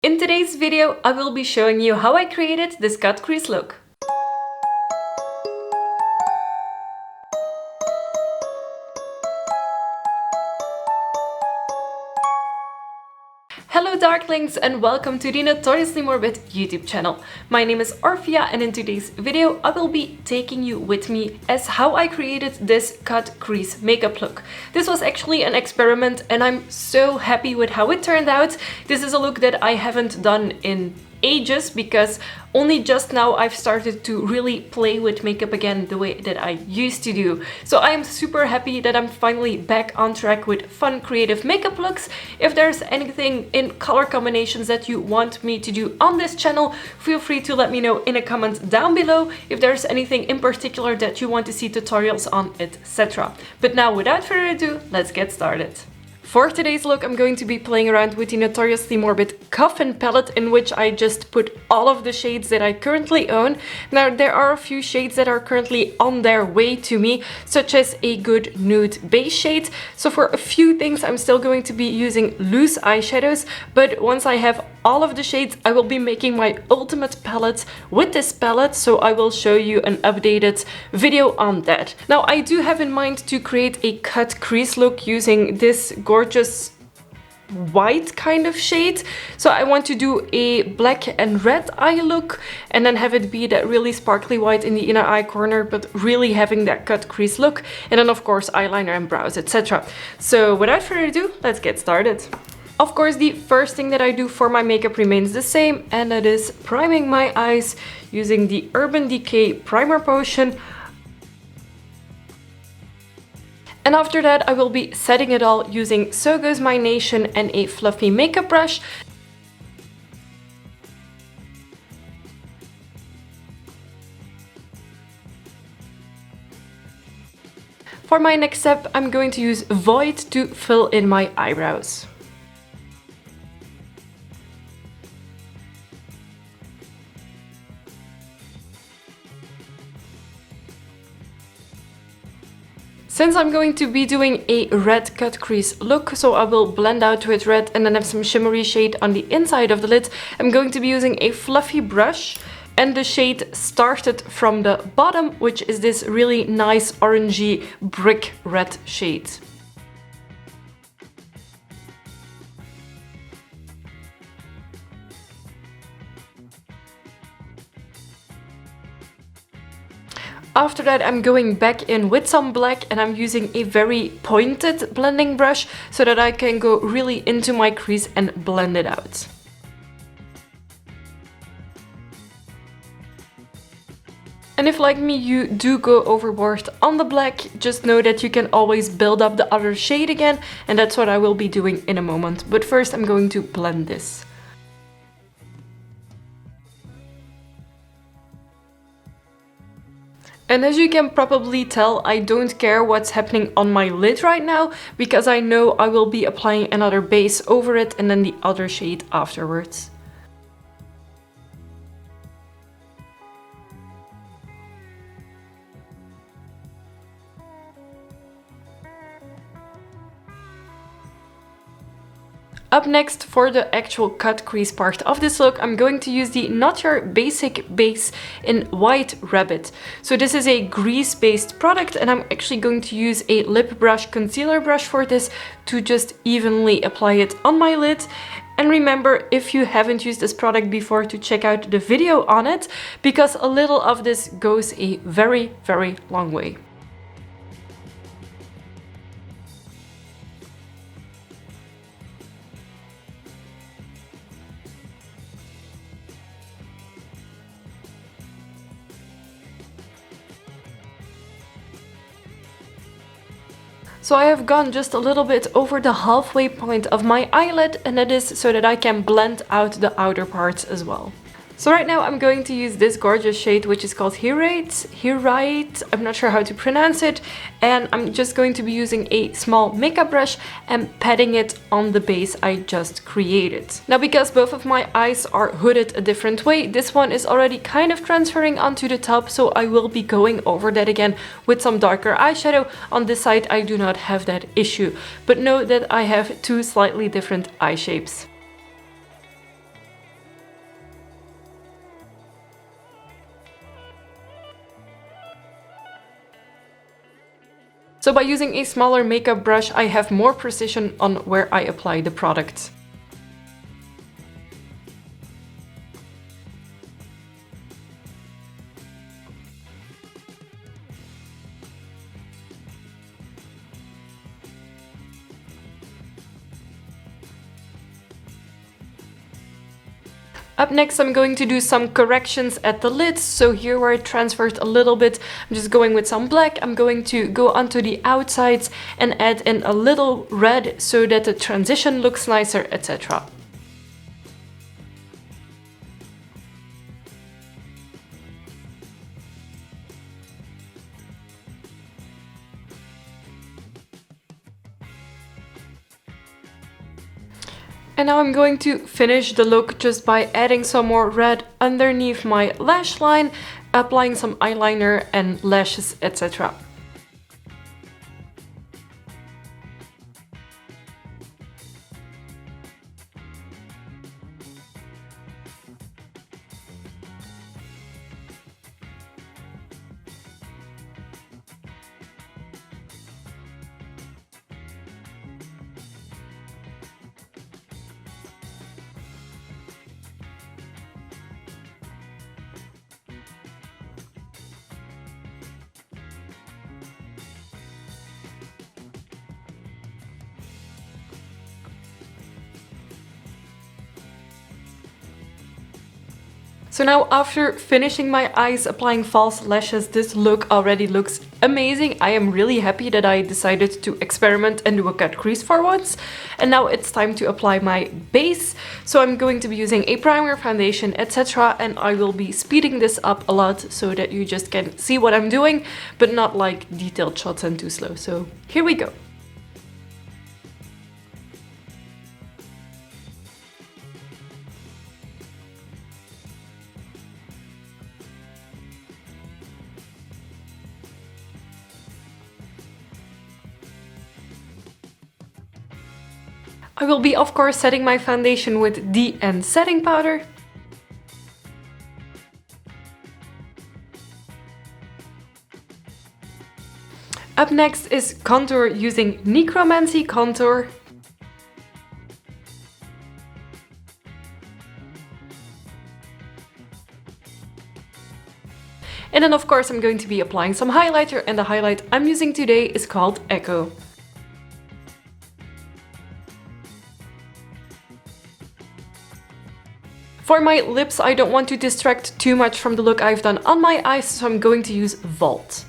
In today's video, I will be showing you how I created this cut crease look. Hello Darklings and welcome to the Notoriously Morbid YouTube channel. My name is Orphia and in today's video I will be taking you with me as how I created this cut crease makeup look. This was actually an experiment and I'm so happy with how it turned out. This is a look that I haven't done in ages because only just now I've started to really play with makeup again the way that I used to do. So I am super happy that I'm finally back on track with fun creative makeup looks. If there's anything in color combinations that you want me to do on this channel, feel free to let me know in a comment down below if there's anything in particular that you want to see tutorials on, etc. But now without further ado, let's get started. For today's look, I'm going to be playing around with the Notoriously Morbid Coffin palette, in which I just put all of the shades that I currently own. Now, there are a few shades that are currently on their way to me, such as a good nude base shade. So for a few things, I'm still going to be using loose eyeshadows, but once I have all of the shades, I will be making my ultimate palette with this palette, so I will show you an updated video on that. Now, I do have in mind to create a cut crease look using this gorgeous white kind of shade. So I want to do a black and red eye look and then have it be that really sparkly white in the inner eye corner, but really having that cut crease look, and then of course eyeliner and brows, etc. So without further ado, let's get started. Of course, the first thing that I do for my makeup remains the same, and that is priming my eyes using the Urban Decay Primer Potion. And after that, I will be setting it all using So Goes My Nation and a fluffy makeup brush. For my next step, I'm going to use Void to fill in my eyebrows. Since I'm going to be doing a red cut crease look, so I will blend out with red and then have some shimmery shade on the inside of the lid, I'm going to be using a fluffy brush, and the shade Started from the Bottom, which is this really nice orangey brick red shade. After that, I'm going back in with some black and I'm using a very pointed blending brush so that I can go really into my crease and blend it out. And if, like me, you do go overboard on the black, just know that you can always build up the other shade again, and that's what I will be doing in a moment. But first I'm going to blend this. And as you can probably tell, I don't care what's happening on my lid right now, because I know I will be applying another base over it and then the other shade afterwards. Up next, for the actual cut crease part of this look, I'm going to use the Not Your Basic base in White Rabbit. So this is a grease-based product, and I'm actually going to use a lip brush, concealer brush for this to just evenly apply it on my lid. And remember, if you haven't used this product before, to check out the video on it, because a little of this goes a very, very long way. So I have gone just a little bit over the halfway point of my eyelid, and that is so that I can blend out the outer parts as well. So right now I'm going to use this gorgeous shade, which is called Hiraethh, I'm not sure how to pronounce it, and I'm just going to be using a small makeup brush and patting it on the base I just created. Now, because both of my eyes are hooded a different way, this one is already kind of transferring onto the top, so I will be going over that again with some darker eyeshadow. On this side I do not have that issue, but know that I have two slightly different eye shapes. So by using a smaller makeup brush, I have more precision on where I apply the product. Up next, I'm going to do some corrections at the lids. So here where it transferred a little bit, I'm just going with some black. I'm going to go onto the outsides and add in a little red so that the transition looks nicer, etc. And now I'm going to finish the look just by adding some more red underneath my lash line, applying some eyeliner and lashes, etc. So now after finishing my eyes, applying false lashes, this look already looks amazing. I am really happy that I decided to experiment and do a cut crease for once. And now it's time to apply my base. So I'm going to be using a primer, foundation, etc. And I will be speeding this up a lot so that you just can see what I'm doing, but not like detailed shots and too slow. So here we go. I will be, of course, setting my foundation with the end setting powder. Up next is contour using Necromancy contour. And then, of course, I'm going to be applying some highlighter, and the highlight I'm using today is called Echo. For my lips, I don't want to distract too much from the look I've done on my eyes, so I'm going to use Vault.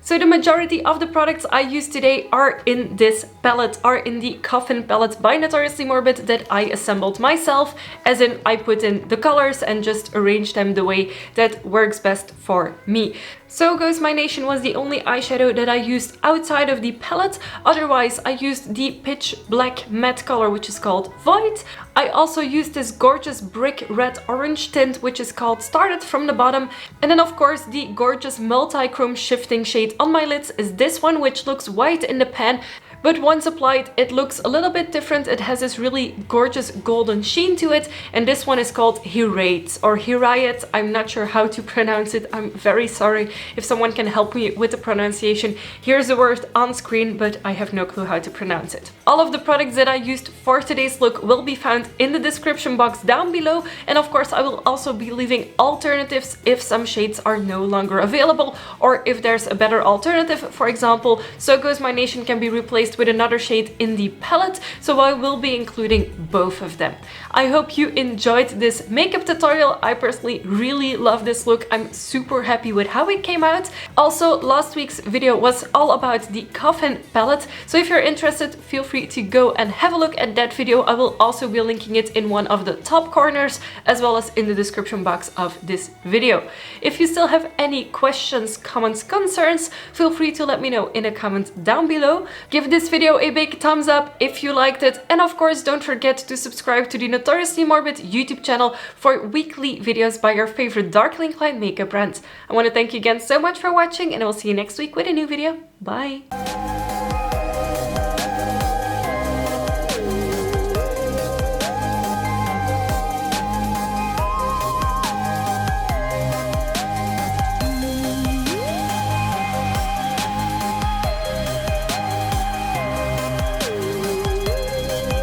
So the majority of the products I use today are in this palette, are in the Coffin palette by Notoriously Morbid that I assembled myself, as in I put in the colors and just arrange them the way that works best for me. So Ghost My Nation was the only eyeshadow that I used outside of the palette. Otherwise, I used the pitch black matte color, which is called Void. I also used this gorgeous brick red orange tint, which is called Started from the Bottom. And then, of course, the gorgeous multi-chrome shifting shade on my lids is this one, which looks white in the pan. But once applied, it looks a little bit different. It has this really gorgeous golden sheen to it. And this one is called Hiraethh or Hiraethh. I'm not sure how to pronounce it. I'm very sorry. If someone can help me with the pronunciation, here's the word on screen, but I have no clue how to pronounce it. All of the products that I used for today's look will be found in the description box down below. And of course, I will also be leaving alternatives if some shades are no longer available, or if there's a better alternative. For example, So Goes My Nation can be replaced with another shade in the palette, so I will be including both of them. I hope you enjoyed this makeup tutorial. I personally really love this look. I'm super happy with how it came out. Also, last week's video was all about the Coffin palette, so if you're interested, feel free to go and have a look at that video. I will also be linking it in one of the top corners, as well as in the description box of this video. If you still have any questions, comments, concerns, feel free to let me know in a comment down below. Give this this video a big thumbs up if you liked it, and of course don't forget to subscribe to the Notoriously Morbid YouTube channel for weekly videos by your favorite darkly inclined makeup brands. I want to thank you again so much for watching, and I will see you next week with a new video. Bye!